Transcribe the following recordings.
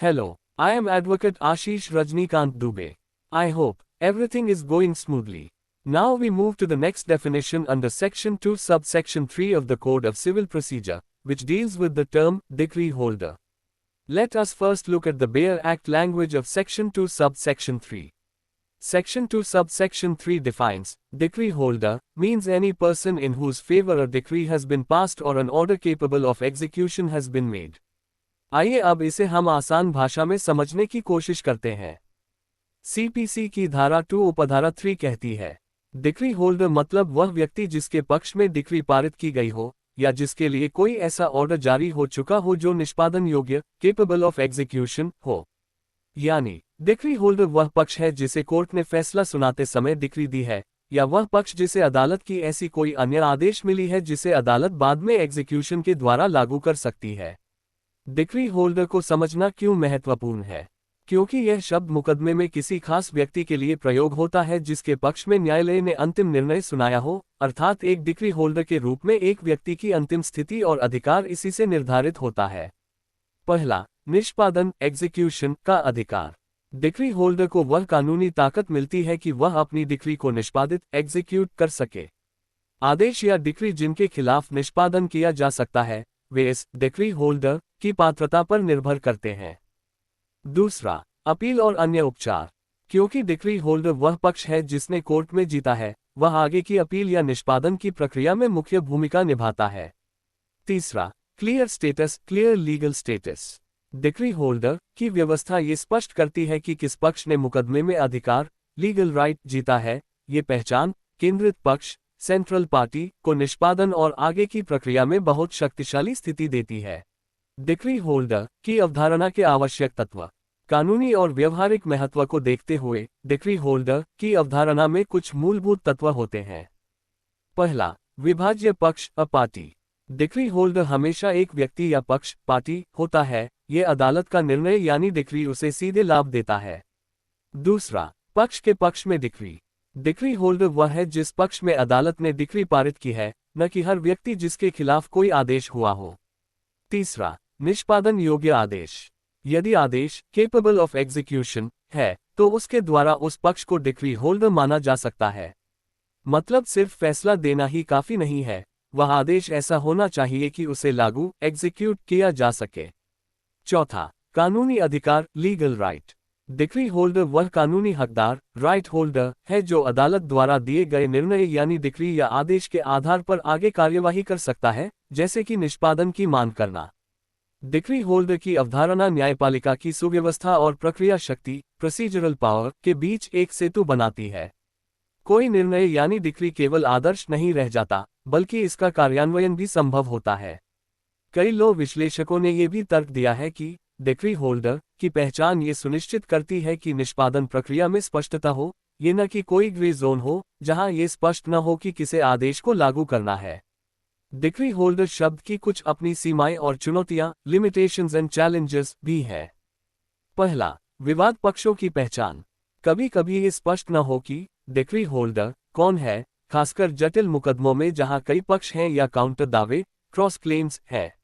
Hello, I am Advocate Ashish Rajnikant Dubey. I hope everything is going smoothly. Now we move to the next definition under Section 2 subsection 3 of the Code of Civil Procedure, which deals with the term decree holder. Let us first look at the bare act language of Section 2 subsection 3. Section 2 subsection 3 defines, decree holder means any person in whose favor a decree has been passed or an order capable of execution has been made. आइए अब इसे हम आसान भाषा में समझने की कोशिश करते हैं। सीपीसी की धारा 2 उपधारा 3 कहती है, डिक्री होल्डर मतलब वह व्यक्ति जिसके पक्ष में डिक्री पारित की गई हो, या जिसके लिए कोई ऐसा ऑर्डर जारी हो चुका हो जो निष्पादन योग्य, केपेबल ऑफ एग्जीक्यूशन हो। यानी डिक्री होल्डर वह पक्ष है जिसे कोर्ट ने फैसला सुनाते समय डिक्री दी है, या वह पक्ष जिसे अदालत की ऐसी कोई अन्य आदेश मिली है जिसे अदालत बाद में एग्जीक्यूशन के द्वारा लागू कर सकती है। डिक्री होल्डर को समझना क्यों महत्वपूर्ण है? क्योंकि यह शब्द मुकदमे में किसी खास व्यक्ति के लिए प्रयोग होता है जिसके पक्ष में न्यायालय ने अंतिम निर्णय सुनाया हो, अर्थात एक डिक्री होल्डर के रूप में एक व्यक्ति की अंतिम स्थिति और अधिकार इसी से निर्धारित होता है। पहला, निष्पादन एग्जीक्यूशन का अधिकार। डिक्री होल्डर को वह कानूनी ताकत मिलती है कि वह अपनी डिक्री को निष्पादित एग्जीक्यूट कर सके। आदेश या डिक्री जिनके खिलाफ निष्पादन किया जा सकता है, वे इस डिक्री होल्डर की पात्रता पर निर्भर करते हैं। दूसरा, अपील और अन्य उपचार। क्योंकि डिक्री होल्डर वह पक्ष है जिसने कोर्ट में जीता है, वह आगे की अपील या निष्पादन की प्रक्रिया में मुख्य भूमिका निभाता है। तीसरा, clear status, clear legal status. Decree holder की व्यवस्था ये स्पष्ट करती है कि किस पक्ष ने मुकदमे में अधिकार, लीगल राइट जीता है। ये पहचान केंद्रित पक्ष, सेंट्रल पार्टी को निष्पादन और आगे की प्रक्रिया में बहुत शक्तिशाली स्थिति देती है। डिक्री होल्डर की अवधारणा के आवश्यक तत्व। कानूनी और व्यवहारिक महत्व को देखते हुए डिक्री होल्डर की अवधारणा में कुछ मूलभूत तत्व होते हैं। पहला, विभाज्य पक्ष, अ पार्टी। डिक्री होल्डर हमेशा एक व्यक्ति या पक्ष, पार्टी होता है। ये अदालत का निर्णय यानी डिक्री उसे सीधे लाभ देता है। दूसरा, पक्ष के पक्ष में डिक्री। डिक्री होल्डर वह है जिस पक्ष में अदालत ने डिक्री पारित की है, न कि हर व्यक्ति जिसके खिलाफ कोई आदेश हुआ हो। तीसरा, निष्पादन योग्य आदेश। यदि आदेश केपेबल ऑफ एग्जीक्यूशन है, तो उसके द्वारा उस पक्ष को डिक्री होल्डर माना जा सकता है। मतलब सिर्फ फैसला देना ही काफी नहीं है, वह आदेश ऐसा होना चाहिए कि उसे लागू एग्जीक्यूट किया जा सके। चौथा, कानूनी अधिकार, लीगल राइट। डिक्री होल्डर वह कानूनी हकदार, राइट होल्डर है जो अदालत द्वारा दिए गए निर्णय यानी डिक्री या आदेश के आधार पर आगे कार्यवाही कर सकता है, जैसे कि निष्पादन की मांग करना। डिक्री होल्डर की अवधारणा न्यायपालिका की सुव्यवस्था और प्रक्रिया शक्ति, प्रोसीजरल पावर के बीच एक सेतु बनाती है। कोई निर्णय यानी डिक्री केवल आदर्श नहीं रह जाता, बल्कि इसका कार्यान्वयन भी संभव होता है। कई लोग विश्लेषकों ने यह भी तर्क दिया है कि डिक्री होल्डर की पहचान ये सुनिश्चित करती है कि निष्पादन प्रक्रिया में स्पष्टता हो, ये न कि कोई ग्रे जोन हो जहां ये स्पष्ट न हो कि किसे आदेश को लागू करना है। डिक्री होल्डर शब्द की कुछ अपनी सीमाएं और चुनौतियां, लिमिटेशंस एंड चैलेंजेस भी है। पहला, विवाद पक्षों की पहचान। कभी कभी ये स्पष्ट न हो कि डिक्री होल्डर कौन है, खासकर जटिल मुकदमों में जहां कई पक्ष हैं या काउंटर दावे, क्रॉस क्लेम्स है।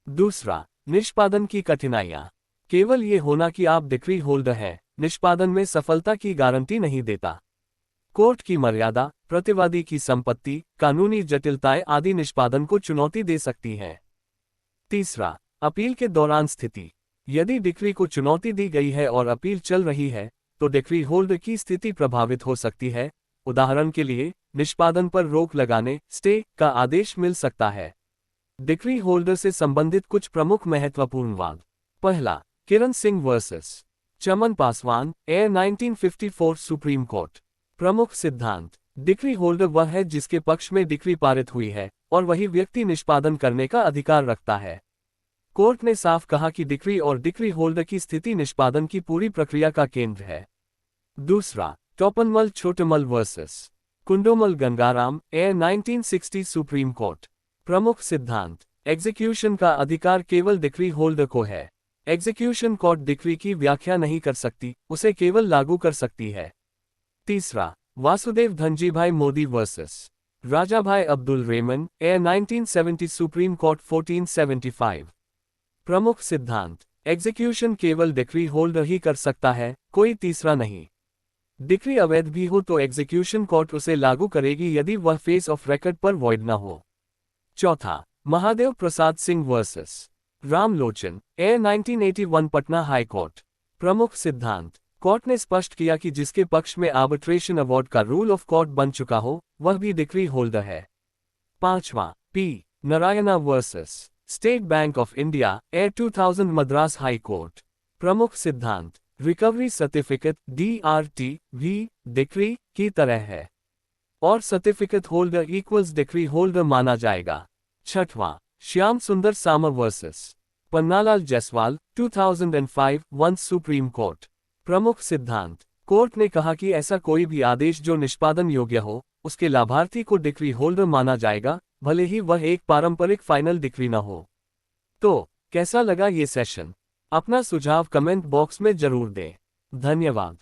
दूसरा, निष्पादन की कठिनाइयां। केवल ये होना कि आप डिक्री होल्डर हैं, निष्पादन में सफलता की गारंटी नहीं देता। कोर्ट की मर्यादा, प्रतिवादी की संपत्ति, कानूनी जटिलताएं आदि निष्पादन को चुनौती दे सकती हैं। तीसरा, अपील के दौरान स्थिति। यदि डिक्री को चुनौती दी गई है और अपील चल रही है, तो डिक्री होल्डर की स्थिति प्रभावित हो सकती है। उदाहरण के लिए, निष्पादन पर रोक लगाने, स्टे का आदेश मिल सकता है। डिक्री होल्डर से संबंधित कुछ प्रमुख महत्वपूर्ण वाद। पहला, किरण सिंह वर्सेस चमन पासवान, एयर 1954 सुप्रीम कोर्ट। प्रमुख सिद्धांत, डिक्री होल्डर वह है जिसके पक्ष में डिक्री पारित हुई है, और वही व्यक्ति निष्पादन करने का अधिकार रखता है। कोर्ट ने साफ कहा कि डिक्री और डिक्री होल्डर की स्थिति निष्पादन की पूरी प्रक्रिया का केंद्र है। दूसरा, Topanmal Chhotamal versus Kundomal Gangaram, AIR 1960 Supreme Court. प्रमुख सिद्धांत, एग्जीक्यूशन का अधिकार केवल डिक्री होल्डर को है। एग्जीक्यूशन कोर्ट डिक्री की व्याख्या नहीं कर सकती, उसे केवल लागू कर सकती है। तीसरा, Vasudev Dhanjibhai Modi versus Rajabhai Abdul Rehman, AIR 1970 supreme court 1475। प्रमुख सिद्धांत, एग्जीक्यूशन केवल डिक्री होल्डर ही कर सकता है, कोई तीसरा नहीं। डिक्री अवैध भी हो तो एग्जीक्यूशन कोर्ट उसे लागू करेगी यदि वह फेस ऑफ रेकॉर्ड पर वॉइड न हो। चौथा, Mahadev Prasad Singh versus Ramlochan, AIR 1981 Patna High Court. प्रमुख सिद्धांत, कोर्ट ने स्पष्ट किया कि जिसके पक्ष में आर्बिट्रेशन अवार्ड का रूल ऑफ कोर्ट बन चुका हो, वह भी डिक्री होल्डर है। पांचवा, P Narayana versus state bank of India, air 2000 Madras high Court. प्रमुख सिद्धांत, रिकवरी सर्टिफिकेट DRT भी डिक्री की तरह है और certificate holder equals decree holder माना जाएगा। छठवां, श्याम सुंदर सामा versus Pannalal Jaiswal 2005 one supreme Court. प्रमुख सिद्धांत, कोर्ट ने कहा कि ऐसा कोई भी आदेश जो निष्पादन योग्य हो, उसके लाभार्थी को डिक्री होल्डर माना जाएगा, भले ही वह एक पारंपरिक फाइनल डिक्री न हो। तो कैसा लगा ये सेशन? अपना सुझाव कमेंट बॉक्स में जरूर दें। धन्यवाद।